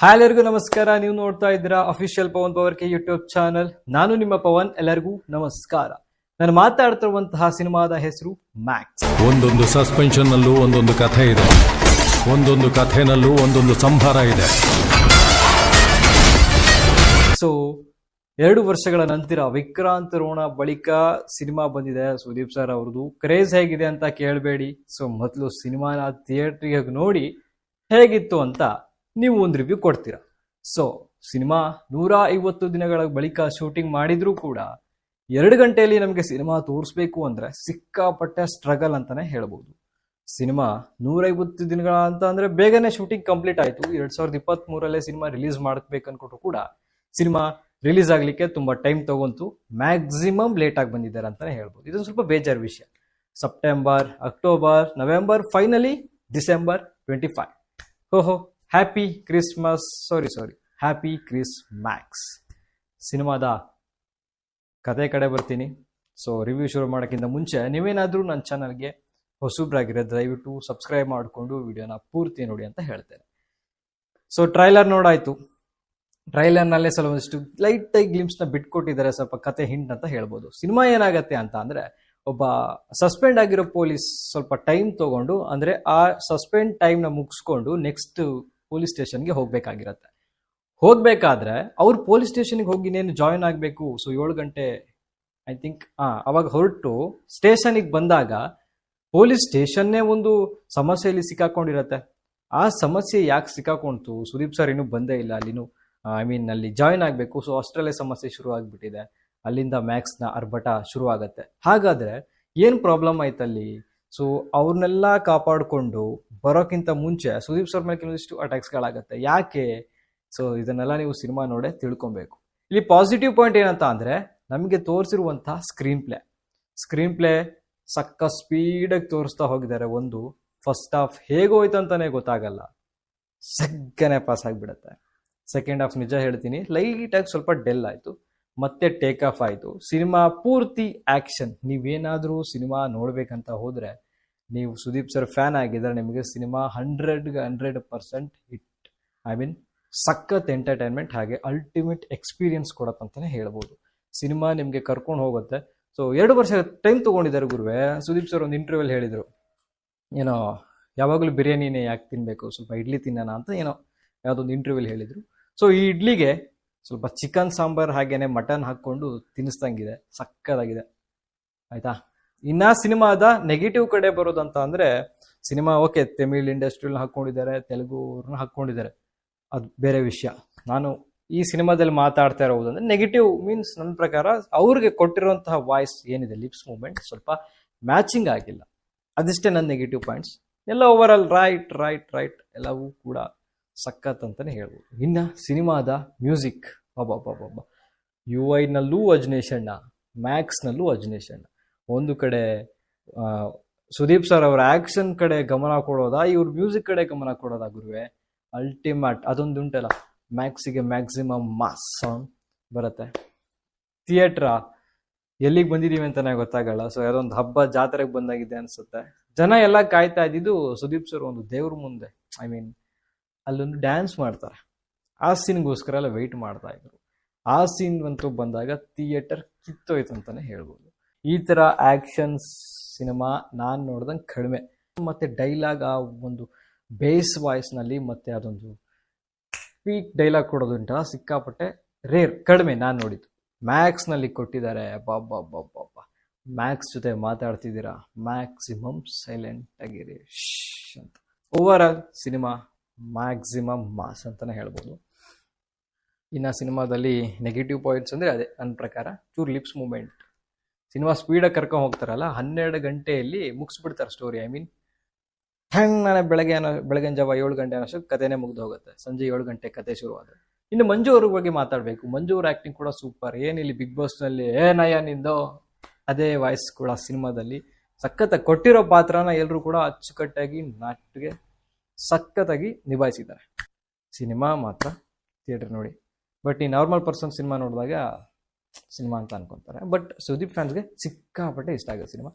Hi ಎಲ್ಲರಿಗೂ ನಮಸ್ಕಾರ. ನೀವು ನೋಡ್ತಾ ಇದ್ದೀರಾ ಅಫಿಷಿಯಲ್ ಪವನ್ ಪವರ್ ಕೆ ಯೂಟ್ಯೂಬ್ ಚಾನಲ್. ನಾನು ನಿಮ್ಮ ಪವನ್. ಎಲ್ಲರಿಗೂ ನಮಸ್ಕಾರ. ನಾನು ಮಾತಾಡ್ತಿರುವಂತಹ ಸಿನಿಮಾದ ಹೆಸರು ಮ್ಯಾಕ್ಸ್. ಒಂದೊಂದು ಸಸ್ಪೆನ್ಷನ್ ನಲ್ಲೂ ಒಂದೊಂದು ಕಥೆ ಇದೆ, ಒಂದೊಂದು ಕಥೆನಲ್ಲೂ ಒಂದೊಂದು ಸಂಭಾರ ಇದೆ. ಸೊ 2 ವರ್ಷಗಳ ನಂತರ ವಿಕ್ರಾಂತ್ ರೋಣ ಬಳಿಕ ಸಿನಿಮಾ ಬಂದಿದೆ. ಸುದೀಪ್ ಸರ್ ಅವ್ರದ್ದು ಕ್ರೇಜ್ ಹೇಗಿದೆ ಅಂತ ಕೇಳಬೇಡಿ. ಸೊ ಮೊದಲು ಸಿನಿಮಾನ ಥಿಯೇಟ್ರಿಗೆ ನೋಡಿ ಹೇಗಿತ್ತು ಅಂತ ನೀವು ಒಂದು ರಿವ್ಯೂ ಕೊಡ್ತೀರಾ. ಸೊ ಸಿನಿಮಾ 150 ದಿನಗಳ ಬಳಿಕ ಶೂಟಿಂಗ್ ಮಾಡಿದ್ರೂ ಕೂಡ 2 ಗಂಟೆಯಲ್ಲಿ ನಮಗೆ ಸಿನಿಮಾ ತೋರಿಸ್ಬೇಕು ಅಂದ್ರೆ ಸಿಕ್ಕಾಪಟ್ಟೆ ಸ್ಟ್ರಗಲ್ ಅಂತಾನೆ ಹೇಳ್ಬೋದು. ಸಿನಿಮಾ 150 ದಿನಗಳ ಅಂತ ಅಂದ್ರೆ ಬೇಗನೆ ಶೂಟಿಂಗ್ ಕಂಪ್ಲೀಟ್ ಆಯ್ತು. 2023 ಸಿನಿಮಾ ರಿಲೀಸ್ ಮಾಡಬೇಕು ಅನ್ಕೊಟ್ಟು ಕೂಡ ಸಿನಿಮಾ ರಿಲೀಸ್ ಆಗ್ಲಿಕ್ಕೆ ತುಂಬಾ ಟೈಮ್ ತಗೊಂತು. ಮ್ಯಾಕ್ಸಿಮಮ್ ಲೇಟ್ ಆಗಿ ಬಂದಿದ್ದಾರೆ ಅಂತಾನೆ ಹೇಳ್ಬೋದು. ಇದೊಂದು ಸ್ವಲ್ಪ ಬೇಜಾರು ವಿಷಯ. September, October, November, finally December 25. ಓಹೋ, ಹ್ಯಾಪಿ ಕ್ರಿಸ್ಮಸ್. ಸಾರಿ ಹ್ಯಾಪಿ ಕ್ರಿಸ್ ಮ್ಯಾಕ್ಸ್. ಸಿನಿಮಾದ ಕತೆ ಕಡೆ ಬರ್ತೀನಿ. ಸೊ ರಿವ್ಯೂ ಶುರು ಮಾಡೋಕ್ಕಿಂತ ಮುಂಚೆ ನೀವೇನಾದರೂ ನನ್ನ ಚಾನಲ್ಗೆ ಹೊಸಬ್ರಾಗಿರೋ ದಯವಿಟ್ಟು ಸಬ್ಸ್ಕ್ರೈಬ್ ಮಾಡಿಕೊಂಡು ವಿಡಿಯೋನ ಪೂರ್ತಿ ನೋಡಿ ಅಂತ ಹೇಳ್ತೇನೆ. So trailer ನೋಡಾಯ್ತು. ಟ್ರೈಲರ್ನಲ್ಲೇ ಒಂದಿಷ್ಟು ಲೈಟ್ ಆಗಿ ಗ್ಲಿಮ್ಸ್ನ ಬಿಟ್ಕೊಟ್ಟಿದ್ದಾರೆ, ಸ್ವಲ್ಪ ಕತೆ ಹಿಂಟ್ ಅಂತ ಹೇಳ್ಬೋದು. ಸಿನಿಮಾ ಏನಾಗತ್ತೆ ಅಂತ ಅಂದ್ರೆ, ಒಬ್ಬ ಸಸ್ಪೆಂಡ್ ಆಗಿರೋ ಪೊಲೀಸ್ ಸ್ವಲ್ಪ ಟೈಮ್ ತಗೊಂಡು, ಅಂದ್ರೆ ಆ ಸಸ್ಪೆಂಡ್ ಟೈಮ್ನ ಮುಗಿಸ್ಕೊಂಡು ನೆಕ್ಸ್ಟ್ ಪೊಲೀಸ್ ಸ್ಟೇಷನ್ಗೆ ಹೋಗ್ಬೇಕಾಗಿರತ್ತೆ. ಹೋಗ್ಬೇಕಾದ್ರೆ ಅವ್ರು ಪೊಲೀಸ್ ಸ್ಟೇಷನ್ಗೆ ಹೋಗಿ ಇನ್ನೇನು ಜಾಯಿನ್ ಆಗಬೇಕು. ಸೊ 7 ಗಂಟೆ ಐ ಥಿಂಕ್ ಅವಾಗ ಹೊರಟು ಸ್ಟೇಷನ್ಗೆ ಬಂದಾಗ ಪೊಲೀಸ್ ಸ್ಟೇಷನ್ನೇ ಒಂದು ಸಮಸ್ಯೆಯಲ್ಲಿ ಸಿಕ್ಕಾಕೊಂಡಿರತ್ತೆ. ಆ ಸಮಸ್ಯೆ ಯಾಕೆ ಸಿಕ್ಕಾಕೊಂತು, ಸುದೀಪ್ ಸರ್ ಇನ್ನೂ ಬಂದೇ ಇಲ್ಲ ಅಲ್ಲಿನೂ, ಅಲ್ಲಿ ಜಾಯಿನ್ ಆಗಬೇಕು. ಸೊ ಅಷ್ಟರಲ್ಲೇ ಸಮಸ್ಯೆ ಶುರು ಆಗ್ಬಿಟ್ಟಿದೆ. ಅಲ್ಲಿಂದ ಮ್ಯಾಕ್ಸ್ನ ಅರ್ಭಟ ಶುರು ಆಗತ್ತೆ. ಹಾಗಾದ್ರೆ ಏನ್ ಪ್ರಾಬ್ಲಮ್ ಆಯ್ತಲ್ಲಿ? ಸೊ ಅವ್ರನ್ನೆಲ್ಲ ಕಾಪಾಡಿಕೊಂಡು ಬರೋಕ್ಕಿಂತ ಮುಂಚೆ ಸುದೀಪ್ ಸರ್ ಮೇಲೆ ಕೆಲವೊಂದಿಷ್ಟು ಅಟ್ಯಾಕ್ಸ್ಗಳಾಗತ್ತೆ. ಯಾಕೆ? ಸೊ ಇದನ್ನೆಲ್ಲ ನೀವು ಸಿನಿಮಾ ನೋಡೇ ತಿಳ್ಕೊಬೇಕು. ಇಲ್ಲಿ ಪಾಸಿಟಿವ್ ಪಾಯಿಂಟ್ ಏನಂತ ಅಂದ್ರೆ, ನಮಗೆ ತೋರಿಸಿರುವಂತಹ ಸ್ಕ್ರೀನ್ ಪ್ಲೇ ಸಕ್ಕ ಸ್ಪೀಡಾಗಿ ತೋರಿಸ್ತಾ ಹೋಗಿದ್ದಾರೆ. ಒಂದು ಫಸ್ಟ್ ಹಾಫ್ ಹೇಗೋಯ್ತು ಅಂತಾನೆ ಗೊತ್ತಾಗಲ್ಲ, ಸಗ್ಗನೆ ಪಾಸ್ ಆಗಿಬಿಡತ್ತೆ. ಸೆಕೆಂಡ್ ಹಾಫ್ ನಿಜ ಹೇಳ್ತೀನಿ, ಲೈಟಾಗಿ ಸ್ವಲ್ಪ ಡೆಲ್ ಆಯ್ತು, ಮತ್ತೆ ಟೇಕ್ ಆಫ್ ಆಯ್ತು. ಸಿನಿಮಾ ಪೂರ್ತಿ ಆಕ್ಷನ್. ನೀವೇನಾದ್ರೂ ಸಿನಿಮಾ ನೋಡ್ಬೇಕಂತ ಹೋದ್ರೆ, ನೀವು ಸುದೀಪ್ ಸರ್ ಫ್ಯಾನ್ ಆಗಿದ್ರೆ ನಿಮಗೆ ಸಿನಿಮಾ 100% ಹಿಟ್. ಸಖತ್ ಎಂಟರ್ಟೈನ್ಮೆಂಟ್, ಹಾಗೆ ಅಲ್ಟಿಮೇಟ್ ಎಕ್ಸ್ಪೀರಿಯನ್ಸ್ ಕೊಡತ್ತಂತಾನೆ ಹೇಳ್ಬೋದು. ಸಿನಿಮಾ ನಿಮ್ಗೆ ಕರ್ಕೊಂಡು ಹೋಗುತ್ತೆ. ಸೊ 2 ವರ್ಷ ಟೈಮ್ ತಗೊಂಡಿದ್ದಾರೆ ಗುರುವೆ. ಸುದೀಪ್ ಸರ್ ಒಂದು ಇಂಟರ್ವ್ಯೂಲ್ ಹೇಳಿದ್ರು, ಏನೋ ಯಾವಾಗಲೂ ಬಿರಿಯಾನಿನೇ ಯಾಕೆ ತಿನ್ಬೇಕು, ಸ್ವಲ್ಪ ಇಡ್ಲಿ ತಿನ್ನೋಣ ಅಂತ ಏನೋ ಯಾವುದೊಂದು ಇಂಟರ್ವ್ಯೂಲ್ ಹೇಳಿದ್ರು. ಸೊ ಈ ಇಡ್ಲಿಗೆ ಸ್ವಲ್ಪ ಚಿಕನ್ ಸಾಂಬಾರ್ ಹಾಗೇನೆ ಮಟನ್ ಹಾಕೊಂಡು ತಿನ್ನಿಸ್ದಂಗಿದೆ, ಸಕ್ಕದಾಗಿದೆ. ಆಯ್ತಾ? ಇನ್ನ ಸಿನಿಮಾದ ನೆಗೆಟಿವ್ ಕಡೆ ಬರೋದಂತ ಅಂದ್ರೆ, ಸಿನಿಮಾ ಓಕೆ ತಮಿಳ್ ಇಂಡಸ್ಟ್ರಿಯಲ್ ಹಾಕೊಂಡಿದ್ದಾರೆ, ತೆಲುಗುನ ಹಾಕೊಂಡಿದ್ದಾರೆ, ಅದು ಬೇರೆ ವಿಷಯ. ನಾನು ಈ ಸಿನಿಮಾದಲ್ಲಿ ಮಾತಾಡ್ತಾ ಇರೋದಂದ್ರೆ ನೆಗೆಟಿವ್ ಮೀನ್ಸ್ ನನ್ನ ಪ್ರಕಾರ ಅವ್ರಿಗೆ ಕೊಟ್ಟಿರುವಂತಹ ವಾಯ್ಸ್ ಏನಿದೆ, ಲಿಪ್ಸ್ ಮೂವ್ಮೆಂಟ್ ಸ್ವಲ್ಪ ಮ್ಯಾಚಿಂಗ್ ಆಗಿಲ್ಲ. ಅದಿಷ್ಟೇ ನನ್ನ ನೆಗೆಟಿವ್ ಪಾಯಿಂಟ್ಸ್. ಎಲ್ಲ ಓವರ್ ಆಲ್ ರೈಟ್ ಎಲ್ಲವೂ ಕೂಡ ಸಖತ್ ಅಂತಾನೆ ಹೇಳ್ಬೋದು. ಇನ್ನ ಸಿನಿಮಾದ ಮ್ಯೂಸಿಕ್ ಅಬ್ಬಬ್ಬಬ್ಬ, UI ನಲ್ಲೂ ಅಜ್ನೇಶಣ್ಣ, ಮ್ಯಾಕ್ಸ್ನಲ್ಲೂ ಅಜ್ನೇಶಣ್ಣ. ಒಂದು ಕಡೆ ಸುದೀಪ್ ಸರ್ ಅವರ ಆಕ್ಷನ್ ಕಡೆ ಗಮನ ಕೊಡೋದಾ, ಇವ್ರ ಮ್ಯೂಸಿಕ್ ಕಡೆ ಗಮನ ಕೊಡೋದಾ ಗುರುವೆ? ಅಲ್ಟಿಮೇಟ್ ಅದೊಂದು ಉಂಟಲ್ಲ, ಮ್ಯಾಕ್ಸಿಗೆ ಮ್ಯಾಕ್ಸಿಮಮ್ ಮಾಸ್ ಸಾಂಗ್ ಬರುತ್ತೆ. ಥಿಯೇಟ್ರ ಎಲ್ಲಿಗೆ ಬಂದಿದೀವಿ ಅಂತಾನೆ ಗೊತ್ತಾಗಲ್ಲ. ಸೊ ಅದೊಂದು ಹಬ್ಬ ಜಾತ್ರೆಗೆ ಬಂದಾಗಿದೆ ಅನ್ಸುತ್ತೆ. ಜನ ಎಲ್ಲ ಕಾಯ್ತಾ ಇದ್ದಿದ್ದು ಸುದೀಪ್ ಸರ್ ಒಂದು ದೇವ್ರ ಮುಂದೆ, ಅಲ್ಲೊಂದು ಡ್ಯಾನ್ಸ್ ಮಾಡ್ತಾರೆ. ಆ ಸೀನ್ಗೋಸ್ಕರ ಎಲ್ಲ ವೆಯ್ಟ್ ಮಾಡ್ತಾ ಇದ್ರು. ಆ ಸೀನ್ ಅಂತೂ ಬಂದಾಗ ಥಿಯೇಟರ್ ಕಿತ್ತೋಯ್ತು ಅಂತಾನೆ ಹೇಳ್ಬೋದು. ಈ ತರ ಆಕ್ಷನ್ಸ್ ಸಿನಿಮಾ ನಾನು ನೋಡ್ದಂಗೆ ಕಡಿಮೆ. ಮತ್ತೆ ಡೈಲಾಗ್, ಆ ಒಂದು ಬೇಸ್ ವಾಯ್ಸ್ ನಲ್ಲಿ ಮತ್ತೆ ಅದೊಂದು ಪೀಕ್ ಡೈಲಾಗ್ ಕೊಡೋದುಂಟ, ಸಿಕ್ಕಾಪಟ್ಟೆ ರೇರ್, ಕಡಿಮೆ ನಾನು ನೋಡಿದ್ದು. ಮ್ಯಾಕ್ಸ್ ನಲ್ಲಿ ಕೊಟ್ಟಿದ್ದಾರೆ. ಬಾಬಾ ಮ್ಯಾಕ್ಸ್ ಜೊತೆ ಮಾತಾಡ್ತಿದ್ದೀರಾ, ಮ್ಯಾಕ್ಸಿಮಮ್ ಸೈಲೆಂಟ್ ಆಗಿರಿ ಅಂತ. Overall cinema maximum mass ಅಂತಾನೆ ಹೇಳ್ಬೋದು. ಇನ್ನು ಸಿನಿಮಾದಲ್ಲಿ ನೆಗೆಟಿವ್ ಪಾಯಿಂಟ್ಸ್ ಅಂದ್ರೆ ಅದೇ ನನ್ನ ಪ್ರಕಾರ ಚೂರ್ ಲಿಪ್ಸ್ ಮೂವ್ಮೆಂಟ್. ಸಿನಿಮಾ ಸ್ಪೀಡಾಗಿ ಕರ್ಕೊಂಡು ಹೋಗ್ತಾರಲ್ಲ, 12 ಗಂಟೆಯಲ್ಲಿ ಮುಗಿಸ್ಬಿಡ್ತಾರೆ ಸ್ಟೋರಿ. ನಾಳೆ ಬೆಳಗಿನ ಜಾವ 7 ಗಂಟೆ ಅನ್ನೋಷ್ಟು ಕಥೆನೇ ಮುಗ್ದು ಹೋಗುತ್ತೆ. ಸಂಜೆ 7 ಗಂಟೆ ಕತೆ ಶುರುವಾದ್ರೆ. ಇನ್ನು ಮಂಜು ಅವ್ರ ಬಗ್ಗೆ ಮಾತಾಡ್ಬೇಕು. ಮಂಜು ಅವ್ರ ಆಕ್ಟಿಂಗ್ ಕೂಡ ಸೂಪರ್. ಏನಿಲ್ಲಿ ಬಿಗ್ ಬಾಸ್ ನಲ್ಲಿ ಏನಯ್ಯ ನಿಂದು ಅದೇ ವಾಯ್ಸ್ ಕೂಡ ಸಿನಿಮಾದಲ್ಲಿ ಸಖತ್ತಾಗಿ ಕೊಟ್ಟಿರೋ ಪಾತ್ರನ ಎಲ್ಲರೂ ಕೂಡ ಅಚ್ಚುಕಟ್ಟಾಗಿ ನಾಟಿಗೆ ಸಖತ್ತಾಗಿ ನಿಭಾಯಿಸಿದ್ದಾರೆ. ಸಿನಿಮಾ ಮಾತ್ರ ಥಿಯೇಟರ್ ನೋಡಿ. ಬಟ್ ಈ ನಾರ್ಮಲ್ ಪರ್ಸನ್ ಸಿನಿಮಾ ನೋಡಿದಾಗ ಸಿನಿಮಾ ಅಂತ ಅನ್ಕೊಂತಾರೆ. ಬಟ್ ಸುದೀಪ್ ಫ್ಯಾನ್ಸ್ಗೆ ಸಿಕ್ಕಾಪಟ್ಟೆ ಇಷ್ಟ ಆಗುತ್ತೆ ಸಿನಿಮಾ.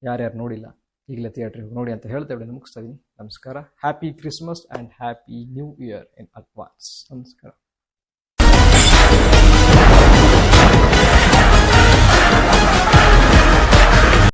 ಯಾರ್ಯಾರು ನೋಡಿಲ್ಲ ಈಗಲೇ ಥಿಯೇಟ್ರಿಗೆ ನೋಡಿ ಅಂತ ಹೇಳ್ತಾ ಮುಗಿಸ್ತಾ ಇದ್ದೀನಿ. ನಮಸ್ಕಾರ. Happy Christmas and happy new year in advance. ನಮಸ್ಕಾರ.